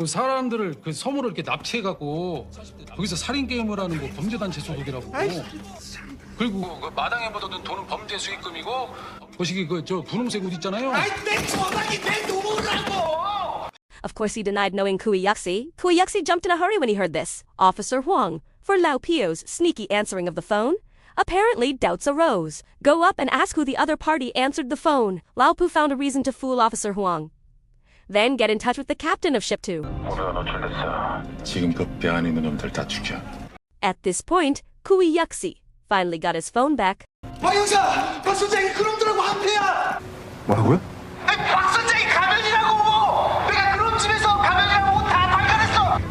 그 사람들을 그 섬으로 이렇게 납치해갖고 거기서 살인 게임을 하는 거 범죄단체 소속이라고. 그리고 그 마당에 묻어둔 돈은 범죄 수익금이고 거시기 그 저 분홍색 옷 있잖아요. Of course, he denied knowing Kui Yuxi. Kui Yuxi jumped in a hurry when he heard this. Officer Huang, for Lao Pio's sneaky answering of the phone. Apparently, doubts arose. Go up and ask who the other party answered the phone. Lao Pu found a reason to fool Officer Huang. Then get in touch with the captain of Ship 2. 지금 그 배 안에 있는 놈들 다 죽여. At this point, Kui Yuxi finally got his phone back. 박 형사! 박 선장이 그놈들하고 한패야! 뭐라고요? 박 선장이 가면이라고! 내가 그놈 집에서 가면이라고 다 발견했어!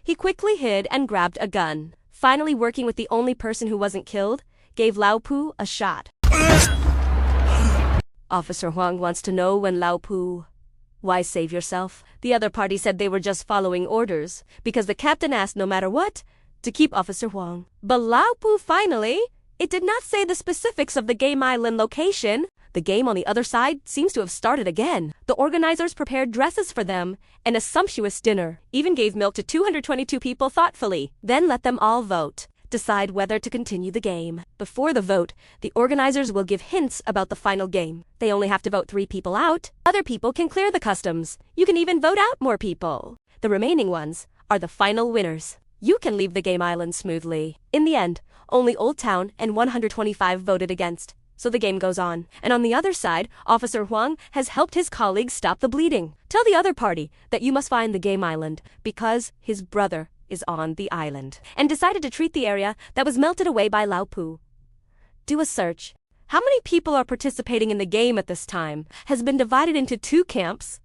He quickly hid and grabbed a gun. Finally working with the only person who wasn't killed, gave Lao Pu a shot. Officer Huang wants to know when Lao Pu... Why save yourself? The other party said they were just following orders, because the captain asked no matter what, to keep Officer Huang. But Lao Pu finally... It did not say the specifics of the game island location. The game on the other side seems to have started again. The organizers prepared dresses for them, and a sumptuous dinner. Even gave milk to 222 people thoughtfully. Then let them all vote. Decide whether to continue the game. Before the vote, the organizers will give hints about the final game. They only have to vote 3 people out. Other people can clear the customs. You can even vote out more people. The remaining ones are the final winners. You can leave the game island smoothly. In the end, only Old Town and 125 voted against. So the game goes on. And on the other side, Officer Huang has helped his colleagues stop the bleeding. Tell the other party that you must find the game island because his brother is on the island, and decided to treat the area that was melted away by Lao Pu. Do a search. How many people are participating in the game at this time has been divided into 2 camps,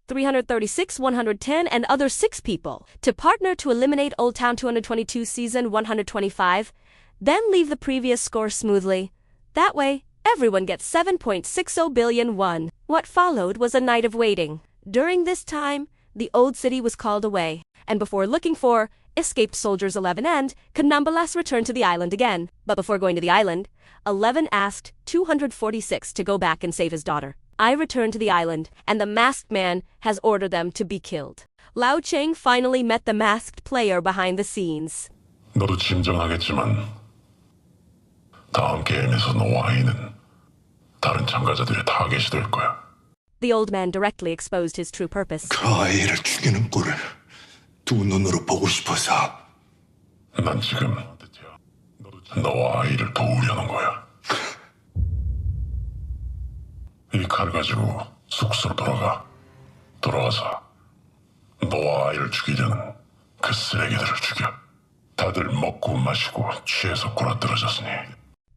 336, 110, and other 6 people, to partner to eliminate Old Town 222 Season 125, then leave the previous score smoothly. That way, everyone gets 7.60 billion won. What followed was a night of waiting. During this time, the old city was called away, and before looking for escaped soldiers 11 and Kanambalas returned to the island again. But before going to the island, 11 asked 246 to go back and save his daughter. I returned to the island, and the masked man has ordered them to be killed. Lao Cheng finally met the masked player behind the scenes. 너도 짐작하겠지만 다음 게임에서 너와 아이는 다른 참가자들의 타겟이 될 거야. The old man directly exposed his true purpose. 그 아이를 죽이는 꼴을 두 눈으로 보고 싶어서. 난 지금 너와 아이를 도우려는 거야. 이 칼을 가지고 숙소로 돌아와서 너와 아이를 죽이려는 그 쓰레기들을 죽여. 다들 먹고 마시고 취해서 굴어떨어졌으니.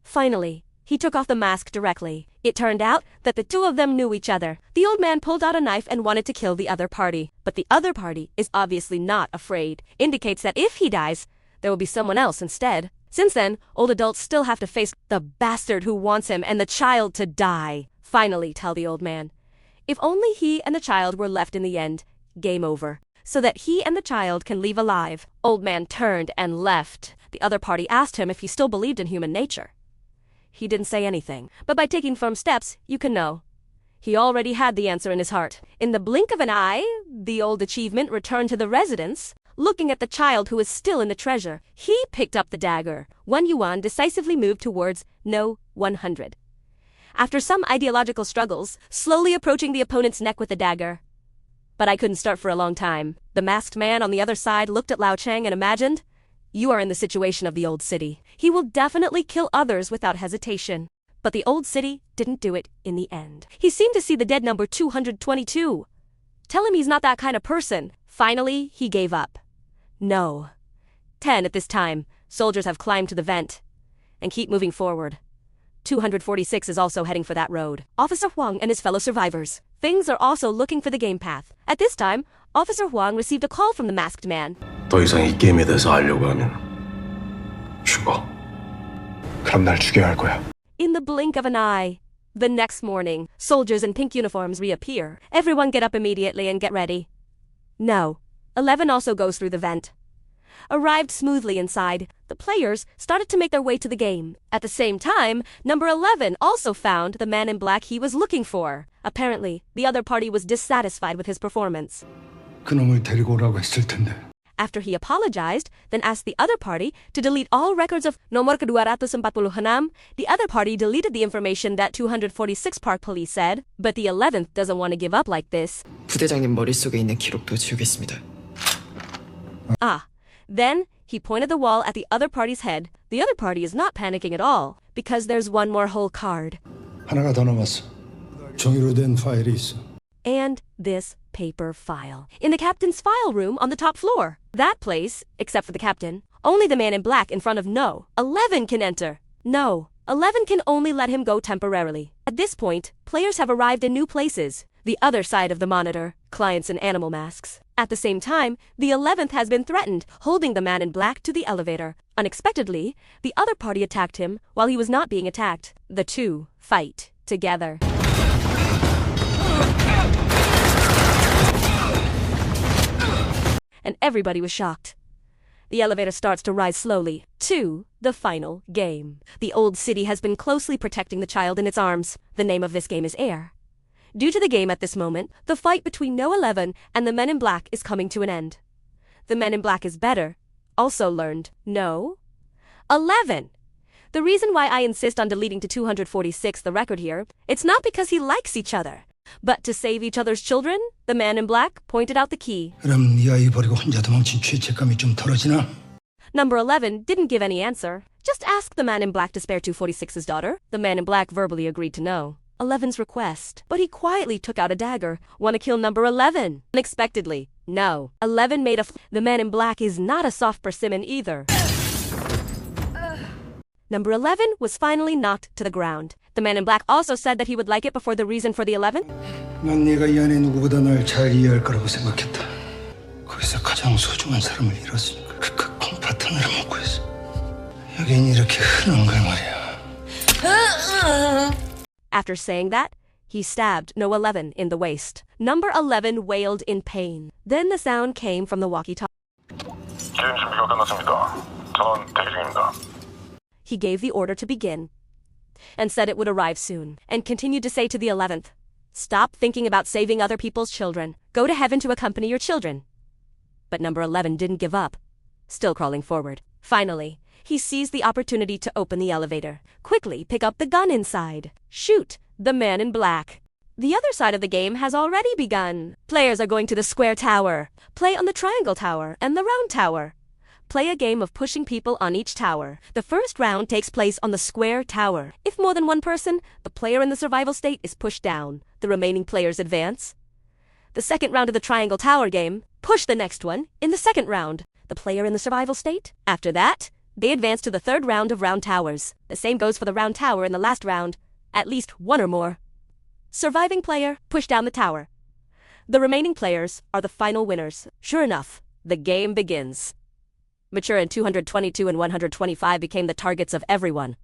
Finally, he took off the mask directly. It turned out that the 2 of them knew each other. The old man pulled out a knife and wanted to kill the other party. But the other party is obviously not afraid. Indicates that if he dies, there will be someone else instead. Since then, old adults still have to face the bastard who wants him and the child to die. Finally, tell the old man. If only he and the child were left in the end, game over. So that he and the child can leave alive. Old man turned and left. The other party asked him if he still believed in human nature. He didn't say anything, but by taking firm steps, you can know. He already had the answer in his heart. In the blink of an eye, the old achievement returned to the residence. Looking at the child who was still in the treasure, he picked up the dagger. 1 yuan decisively moved towards no 100. After some ideological struggles, slowly approaching the opponent's neck with the dagger. But I couldn't start for a long time. The masked man on the other side looked at Lao Cheng and imagined, you are in the situation of the old city. He will definitely kill others without hesitation. But the old city didn't do it in the end. He seemed to see the dead number 222. Tell him he's not that kind of person. Finally, he gave up. No. 10 at this time. Soldiers have climbed to the vent and keep moving forward. 246 is also heading for that road. Officer Huang and his fellow survivors. Things are also looking for the game path. At this time, Officer Huang received a call from the masked man. 더 이상 이 게임에 대해서 알려고 하면 죽어. 그럼 날 죽여야 할 거야. In the blink of an eye. The next morning, soldiers in pink uniforms reappear. Everyone get up immediately and get ready. No. 11 also goes through the vent. arrived smoothly inside. The players started to make their way to the game. At the same time, number 11 also found the man in black he was looking for. Apparently, the other party was dissatisfied with his performance. 그놈을 데리고 오라고 했을 텐데. After he apologized, then asked the other party to delete all records of nomor ke-246, the other party deleted the information that 246 Park Police said, but the 11th doesn't want to give up like this. 부대장님 머릿속에 있는 기록도 지우겠습니다. Then he pointed the wall at the other party's head. The other party is not panicking at all, because there's one more whole card. 하나가 더 남았어. 종이로 된 파일이 있어. And this paper file. In the captain's file room on the top floor. That place, except for the captain, only the man in black in front of No. 11 can enter. No. 11 can only let him go temporarily. At this point, players have arrived in new places. The other side of the monitor, clients in animal masks. At the same time, the 11th has been threatened, holding the man in black to the elevator. Unexpectedly, the other party attacked him while he was not being attacked. The two fight together. And everybody was shocked. The elevator starts to rise slowly to the final game. The old city has been closely protecting the child in its arms. The name of this game is Air. Due to the game at this moment, the fight between No 11 and the Men in Black is coming to an end. The Men in Black is better, also learned No 11. The reason why I insist on deleting to 246 the record here, it's not because he likes each other, but to save each other's children. The Man in Black pointed out the key. 그럼 네 아이 버리고 혼자 도망친 죄책감이 좀 덜어지나? Number 11 didn't give any answer. Just ask the Man in Black to spare 246's daughter. The Man in Black verbally agreed to no 11's request, but he quietly took out a dagger. Want to kill number 11? Unexpectedly, no. 11 made The Man in Black is not a soft persimmon either. Number 11 was finally knocked to the ground. The Man in Black also said that he would like it before the reason for the 11th. 난 네가 이 안에 누구보다 날 잘 이해할 거라고 생각했다. 거기서 가장 소중한 사람을 잃었으니까 그 콩파탄을 먹고 있어. 여긴 이렇게 흔한 걸 말이야. After saying that, he stabbed No 11 in the waist. Number 11 wailed in pain. Then the sound came from the walkie-talkie. 게임 준비가 끝났습니다. 전원 대기 중입니다. He gave the order to begin and said it would arrive soon, and continued to say to the 11th, "Stop thinking about saving other people's children. Go to heaven to accompany your children." But number 11 didn't give up, still crawling forward. Finally, he seized the opportunity to open the elevator. Quickly pick up the gun inside. Shoot the Man in Black. The other side of the game has already begun. Players are going to the square tower, play on the triangle tower and the round tower. Play a game of pushing people on each tower. The first round takes place on the square tower. If more than one person, the player in the survival state is pushed down. The remaining players advance. The second round of the triangle tower game, push the next one in the second round. The player in the survival state. After that, they advance to the third round of round towers. The same goes for the round tower in the last round. At least one or more. Surviving player, push down the tower. The remaining players are the final winners. Sure enough, the game begins. Mature and 222 and 125 became the targets of everyone.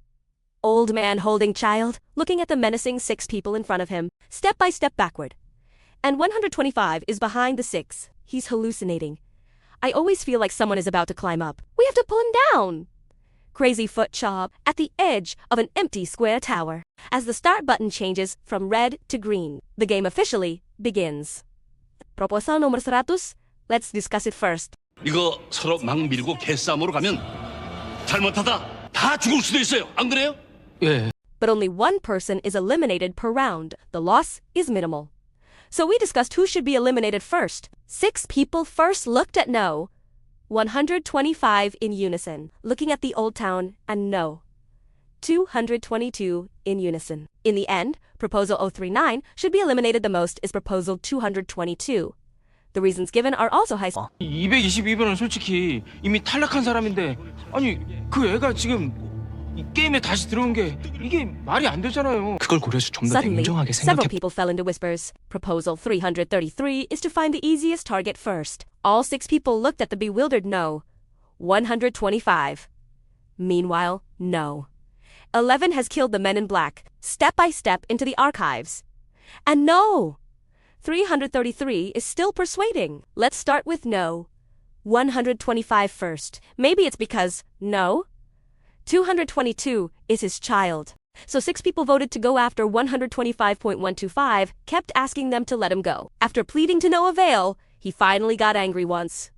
Old man holding child, looking at the menacing 6 people in front of him, step by step backward. And 125 is behind the 6. He's hallucinating. I always feel like someone is about to climb up. We have to pull him down. Crazy foot chop at the edge of an empty square tower. As the start button changes from red to green, the game officially begins. Proposal number 100. Let's discuss it first. 이거 서로 막 밀고 개싸움으로 가면 잘못하다 다 죽을 수도 있어요. 안 그래요? 예. But only one person is eliminated per round. The loss is minimal. So we discussed who should be eliminated first. 6 people first looked at no. 125 in unison, looking at the old town, and no. 222 in unison. In the end, proposal 039 should be eliminated. The most is proposal 222. The reasons given are also high. 222번은 솔직히 이미 탈락한 사람인데 아니 그 애가 지금 이 게임에 다시 들어온 게 이게 말이 안 되잖아요. 그걸 고려해서 좀 더 Suddenly, 냉정하게 several 생각해. people fell into whispers. Proposal 333 is to find the easiest target first. All 6 people looked at the bewildered no. 125. Meanwhile, no. 11 has killed the Men in Black, step by step into the archives. And no! 333 is still persuading. Let's start with no. 125 first. Maybe it's because, no, 222 is his child. So 6 people voted to go after 125.125, kept asking them to let him go. After pleading to no avail, he finally got angry once.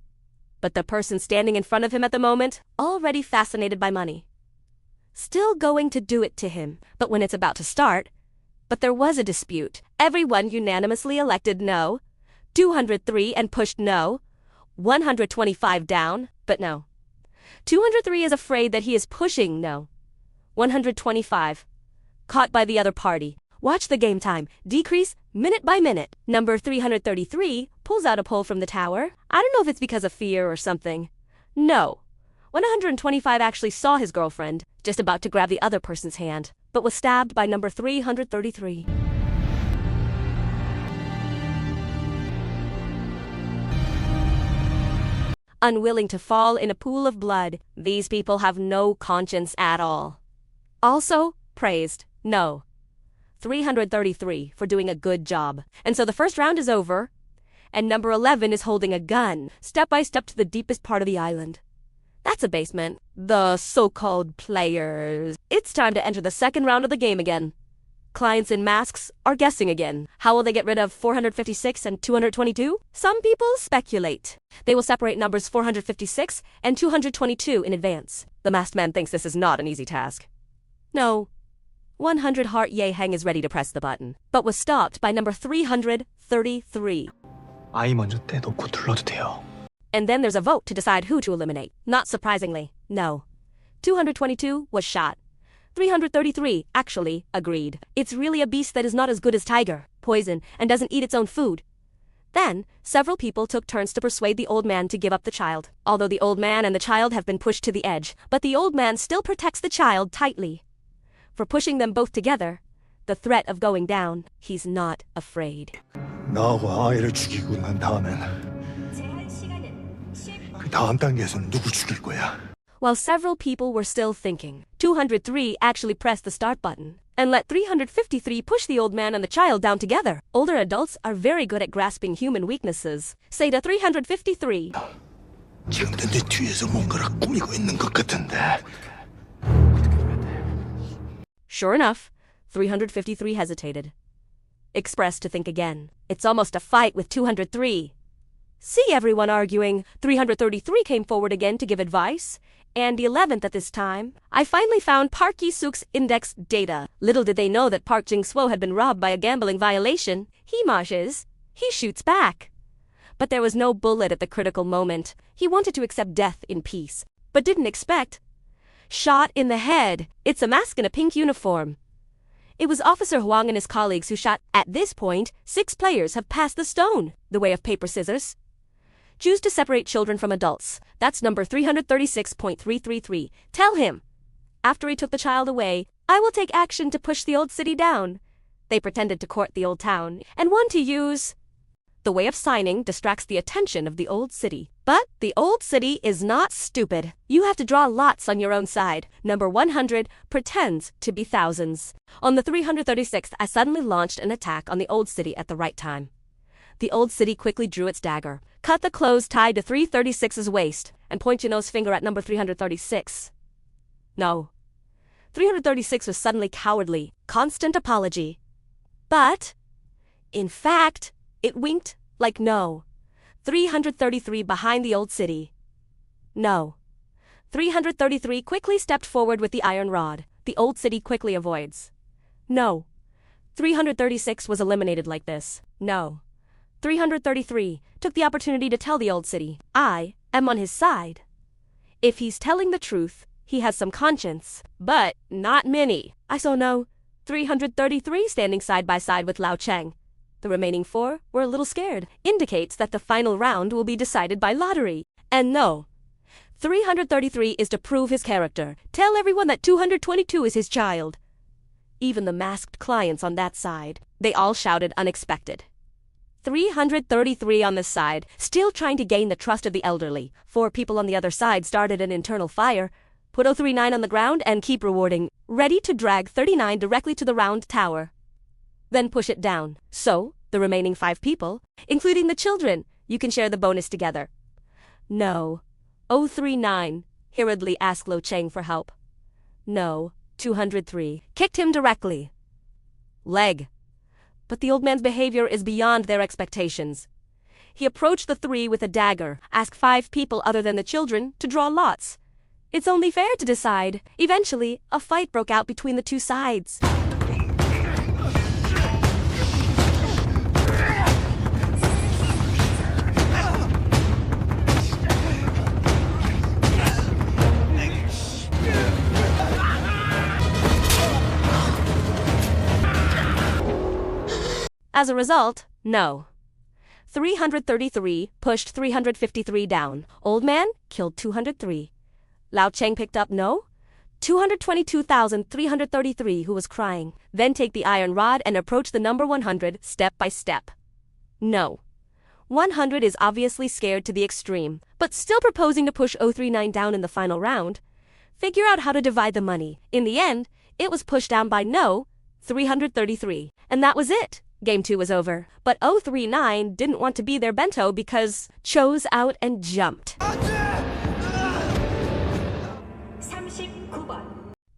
But the person standing in front of him at the moment, already fascinated by money, still going to do it to him. But when it's about to start, but there was a dispute. Everyone unanimously elected no. 203 and pushed no. 125 down, but no. 203 is afraid that he is pushing no. 125. Caught by the other party. Watch the game time decrease minute by minute. Number 333 pulls out a pole from the tower. I don't know if it's because of fear or something. No. 125 actually saw his girlfriend, just about to grab the other person's hand, but was stabbed by number 333. Unwilling to fall in a pool of blood, these people have no conscience at all. Also, praised, no. 333 for doing a good job. And so the first round is over, and number 11 is holding a gun, step by step to the deepest part of the island. That's a basement. The so-called players. It's time to enter the second round of the game again. Clients in masks are guessing again. How will they get rid of 456 and 222? Some people speculate. They will separate numbers 456 and 222 in advance. The masked man thinks this is not an easy task. No. 100 Heart Ye Hang is ready to press the button, but was stopped by number 333. 아이 먼저 떼놓고 둘러도 돼요. And then there's a vote to decide who to eliminate. Not surprisingly, no. 222 was shot. 333 actually agreed. It's really a beast that is not as good as tiger, poison, and doesn't eat its own food. Then, several people took turns to persuade the old man to give up the child. Although the old man and the child have been pushed to the edge, but the old man still protects the child tightly. For pushing them both together, the threat of going down, he's not afraid. 나하고 아이를 죽이고 난 다음엔 그 다음 단계에서는 누구 죽일 거야? While several people were still thinking, 203 actually pressed the start button and let 353 push the old man and the child down together. Older adults are very good at grasping human weaknesses. Say to 353. 지금도 내 뒤에서 뭔가를 꾸미고 있는 것 같은데. Sure enough, 353 hesitated. Expressed to think again. It's almost a fight with 203. See everyone arguing. 333 came forward again to give advice. And the 11th at this time, I finally found Park Ji-suk's index data. Little did they know that Park Jing-swo had been robbed by a gambling violation. He moshes. He shoots back. But there was no bullet at the critical moment. He wanted to accept death in peace, but didn't expect. Shot in the head. It's a mask in a pink uniform. It was Officer Huang and his colleagues who shot. At this point, 6 players have passed the stone, the way of paper scissors. Choose to separate children from adults. That's number 336.333. Tell him. After he took the child away, I will take action to push the old city down. They pretended to court the old town and want to use. The way of signing distracts the attention of the old city. But the old city is not stupid. You have to draw lots on your own side. Number 100 pretends to be thousands. On the 336th, I suddenly launched an attack on the old city at the right time. The old city quickly drew its dagger, cut the clothes tied to 336's waist, and pointed-nose finger at number 336. No. 336 was suddenly cowardly, constant apology. But, in fact, it winked like no. 333 behind the old city. No. 333 quickly stepped forward with the iron rod. The old city quickly avoids. No. 336 was eliminated like this. No. 333 took the opportunity to tell the old city, I am on his side. If he's telling the truth, he has some conscience, but not many. I saw no 333 standing side by side with Lao Cheng. The remaining 4 were a little scared. Indicates that the final round will be decided by lottery. And no, 333 is to prove his character. Tell everyone that 222 is his child. Even the masked clients on that side, they all shouted unexpected. 333 on this side, still trying to gain the trust of the elderly. 4 people on the other side started an internal fire. Put 039 on the ground and keep rewarding. Ready to drag 39 directly to the round tower. Then push it down. So, the remaining 5 people, including the children, you can share the bonus together. No. 039 hurriedly asked Lo Cheng for help. No. 203 kicked him directly. Leg. But the old man's behavior is beyond their expectations. He approached the three with a dagger, asked 5 people other than the children to draw lots. It's only fair to decide. Eventually, a fight broke out between the two sides. As a result, no. 333 pushed 353 down. Old man killed 203. Lao Cheng picked up no. 222,333 who was crying. Then take the iron rod and approach the number 100 step by step. No. 100 is obviously scared to the extreme, but still proposing to push 039 down in the final round. Figure out how to divide the money. In the end, it was pushed down by no. 333. And that was it. Game 2 was over, but 039 didn't want to be their bento because chose out and jumped.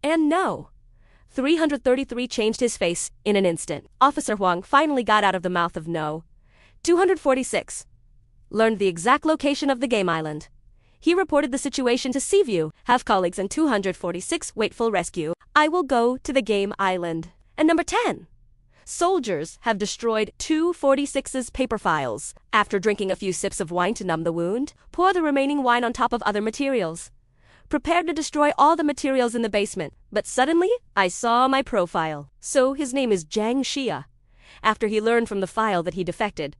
And no. 333 changed his face in an instant. Officer Huang finally got out of the mouth of no. 246 learned the exact location of the game island. He reported the situation to Seaview, have colleagues, and 246 wait full rescue. I will go to the game island. And number 10. Soldiers have destroyed 246's paper files. After drinking a few sips of wine to numb the wound, pour the remaining wine on top of other materials. Prepared to destroy all the materials in the basement, but suddenly I saw my profile. So his name is Zhang Xia. After he learned from the file that he defected,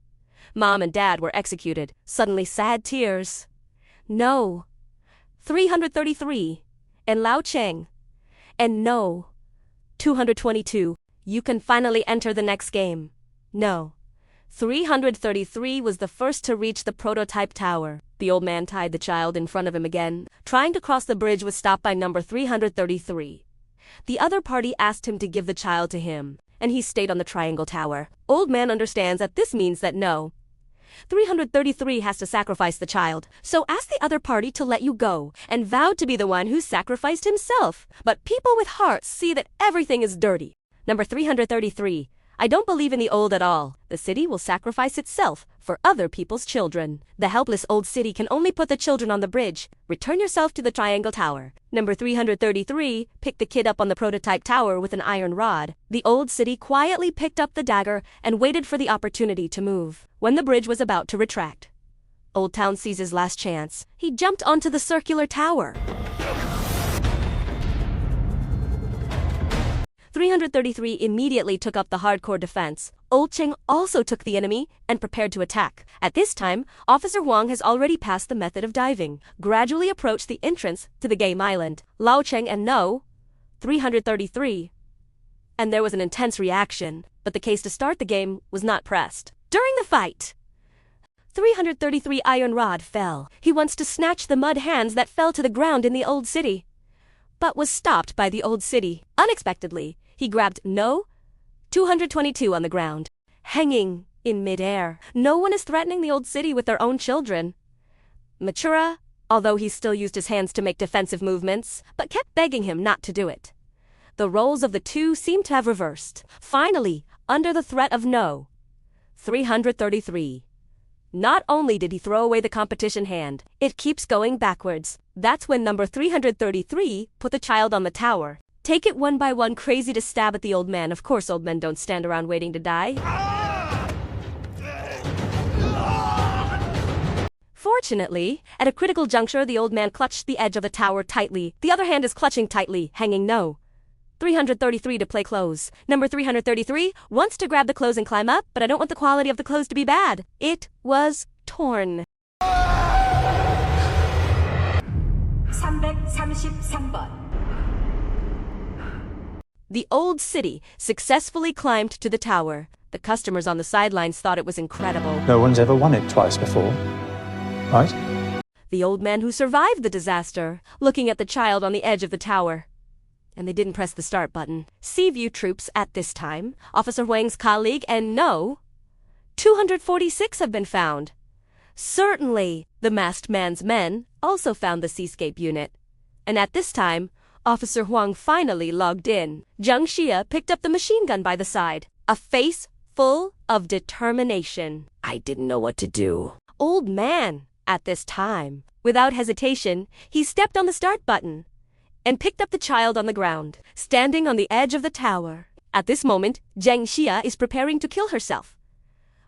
Mom and Dad were executed. Suddenly sad tears. No. 333. And Lao Cheng. And no. 222. You can finally enter the next game. No. 333 was the first to reach the prototype tower. The old man tied the child in front of him again. Trying to cross the bridge was stopped by number 333. The other party asked him to give the child to him, and he stayed on the triangle tower. Old man understands that this means that no. 333 has to sacrifice the child, so asked the other party to let you go, and vowed to be the one who sacrificed himself. But people with hearts see that everything is dirty. Number 333. I don't believe in the old at all. The city will sacrifice itself for other people's children. The helpless old city can only put the children on the bridge. Return yourself to the triangle tower. Number 333 picked the kid up on the prototype tower with an iron rod. The old city quietly picked up the dagger and waited for the opportunity to move. When the bridge was about to retract, Old Town sees his last chance. He jumped onto the circular tower. 333 immediately took up the hardcore defense. Old Cheng also took the enemy and prepared to attack. At this time, Officer Huang has already passed the method of diving, gradually approached the entrance to the game island. Lao Cheng and no. 333. And there was an intense reaction, but the case to start the game was not pressed. During the fight, 333 iron rod fell. He wants to snatch the mud hands that fell to the ground in the old city, but was stopped by the old city. Unexpectedly, he grabbed no. 222 on the ground, hanging in midair. No one is threatening the old city with their own children. Matura, although he still used his hands to make defensive movements, but kept begging him not to do it. The roles of the two seemed to have reversed. Finally, under the threat of no. 333. Not only did he throw away the competition hand, it keeps going backwards. That's when number 333 put the child on the tower. Take it one by one, crazy to stab at the old man. Of course, old men don't stand around waiting to die. Fortunately, at a critical juncture, the old man clutched the edge of the tower tightly. The other hand is clutching tightly, hanging no. 333 to play close. Number 333 wants to grab the clothes and climb up, but I don't want the quality of the clothes to be bad. It was torn. 333번. The old city successfully climbed to the tower. The customers on the sidelines thought it was incredible. No one's ever won it twice before, right? The old man who survived the disaster, looking at the child on the edge of the tower. And they didn't press the start button. Seaview troops at this time, Officer Huang's colleague, and no. 246 have been found. Certainly, the masked man's men also found the seascape unit. And at this time, Officer Huang finally logged in. Jiang Xia picked up the machine gun by the side, a face full of determination. I didn't know what to do. Old man, at this time. Without hesitation, he stepped on the start button and picked up the child on the ground, standing on the edge of the tower. At this moment, Jiang Xia is preparing to kill herself.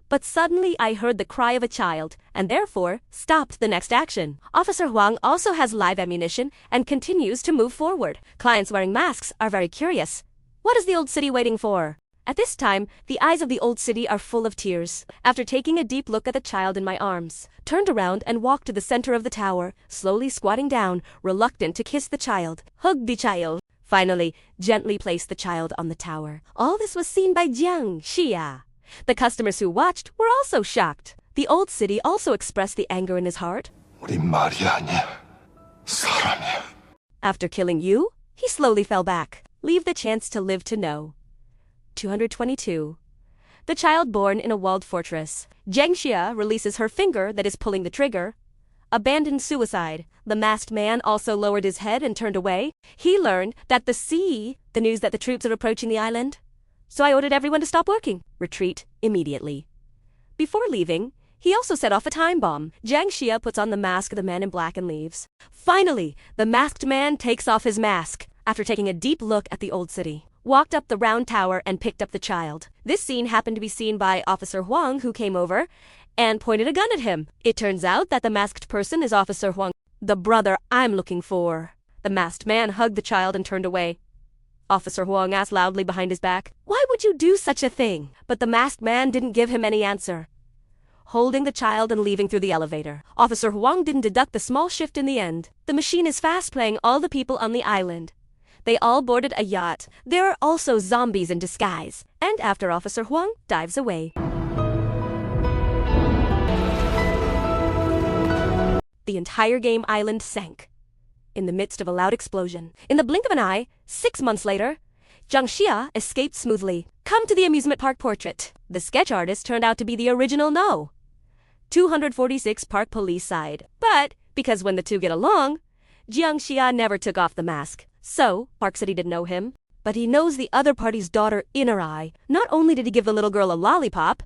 But suddenly I heard the cry of a child, and therefore stopped the next action. Officer Huang also has live ammunition and continues to move forward. Clients wearing masks are very curious. What is the old city waiting for? At this time, the eyes of the old city are full of tears. After taking a deep look at the child in my arms, turned around and walked to the center of the tower, slowly squatting down, reluctant to kiss the child. Hug the child. Finally, gently placed the child on the tower. All this was seen by Jiang Xia. The customers who watched were also shocked. The old city also expressed the anger in his heart. 우리 말이 아니야. 사람이야. After killing you, he slowly fell back. Leave the chance to live to know. 222. The child born in a walled fortress. Jiang Xia releases her finger that is pulling the trigger. Abandoned suicide. The masked man also lowered his head and turned away. He learned that the news that the troops are approaching the island. So I ordered everyone to stop working. Retreat immediately. Before leaving, he also set off a time bomb. Jiang Xia puts on the mask of the man in black and leaves. Finally, the masked man takes off his mask after taking a deep look at the old city. Walked up the round tower and picked up the child. This scene happened to be seen by Officer Huang, who came over and pointed a gun at him. It turns out that the masked person is Officer Huang, the brother I'm looking for. The masked man hugged the child and turned away. Officer Huang asked loudly behind his back, "Why would you do such a thing?" But the masked man didn't give him any answer. Holding the child and leaving through the elevator. Officer Huang didn't deduct the small shift in the end. The machine is fast playing all the people on the island. They all boarded a yacht. There are also zombies in disguise. And after Officer Huang dives away. The entire game island sank in the midst of a loud explosion. In the blink of an eye, 6 months later, Jiang Xia escaped smoothly. Come to the amusement park portrait. The sketch artist turned out to be the original No. 246 Park Police side. But because when the two get along, Jiang Xia never took off the mask. So, Park City didn't know him. But he knows the other party's daughter in her eye. Not only did he give the little girl a lollipop,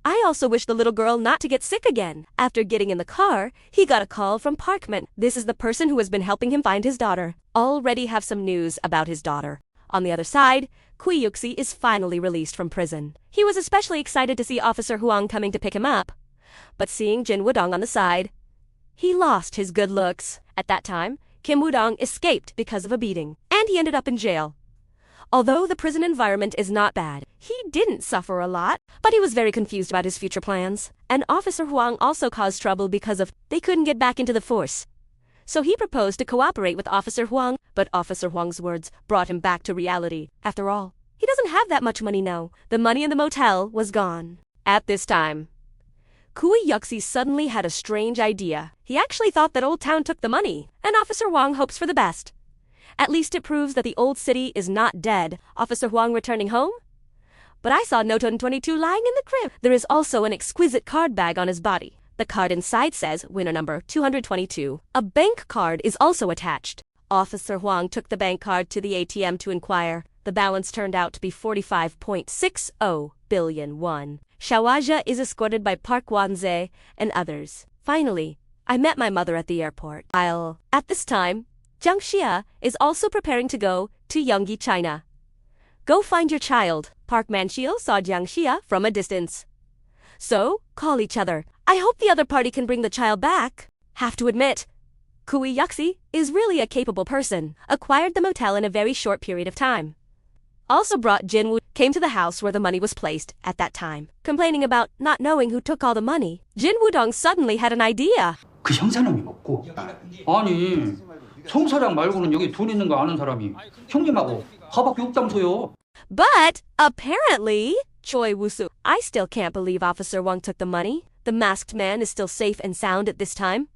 I also wish the little girl not to get sick again. After getting in the car, he got a call from Parkman. This is the person who has been helping him find his daughter. Already have some news about his daughter. On the other side, Kui Yuxi is finally released from prison. He was especially excited to see Officer Huang coming to pick him up. But seeing Jin Wudong on the side, he lost his good looks. At that time, Kim Wudong escaped because of a beating, and he ended up in jail. Although the prison environment is not bad, he didn't suffer a lot, but he was very confused about his future plans. And Officer Huang also caused trouble because of they couldn't get back into the force. So he proposed to cooperate with Officer Huang, but Officer Huang's words brought him back to reality. After all, he doesn't have that much money now. The money in the motel was gone. At this time, Kui Yuxi suddenly had a strange idea. He actually thought that Old Town took the money, and Officer Huang hopes for the best. At least it proves that the old city is not dead. Officer Huang returning home? But I saw Noton 22 lying in the crib. There is also an exquisite card bag on his body. The card inside says winner number 222. A bank card is also attached. Officer Huang took the bank card to the ATM to inquire. The balance turned out to be 45.60 billion won. Shawaja is escorted by Park Wanze and others. Finally, I met my mother at the airport. At this time, Jiang Xia is also preparing to go to Yonggi, China. Go find your child. Park Manchil saw Jiang Xia from a distance. So, call each other. I hope the other party can bring the child back. Have to admit, Kui Yuxi is really a capable person. Acquired the motel in a very short period of time. Also brought Jin Woo, came to the house where the money was placed at that time. Complaining about not knowing who took all the money, Jin Wudong suddenly had an idea. 그 형사님이 먹고 아니 성사장 말고는 여기 돈 있는 거 아는 사람이 형님하고 가밖에 없다면서요. But apparently, Choi Woo-soo, I still can't believe Officer Wang took the money. The masked man is still safe and sound at this time.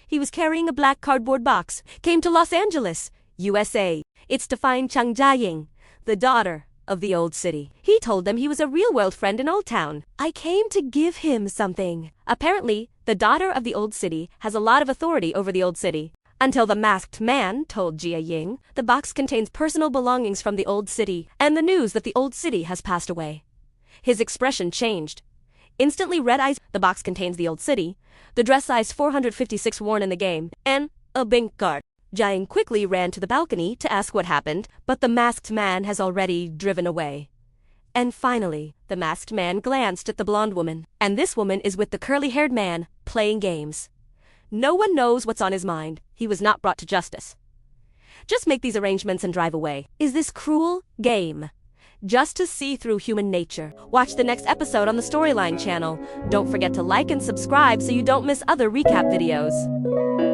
He was carrying a black cardboard box, came to Los Angeles, USA. It's to find Chang Jiaying, the daughter of the old city. He told them he was a real-world friend in Old Town. I came to give him something. Apparently, The daughter of the old city has a lot of authority over the old city. Until the masked man told Jia Ying the box contains personal belongings from the old city and the news that the old city has passed away. His expression changed. Instantly red eyes. The box contains the old city, the dress size 456 worn in the game, and a bank card. Jia Ying quickly ran to the balcony to ask what happened, but the masked man has already driven away. And finally, the masked man glanced at the blonde woman, and this woman is with the curly-haired man, playing games. No one knows what's on his mind. He was not brought to justice. Just make these arrangements and drive away. Is this cruel? Game. Just to see through human nature. Watch the next episode on the Storyline channel. Don't forget to like and subscribe so you don't miss other recap videos.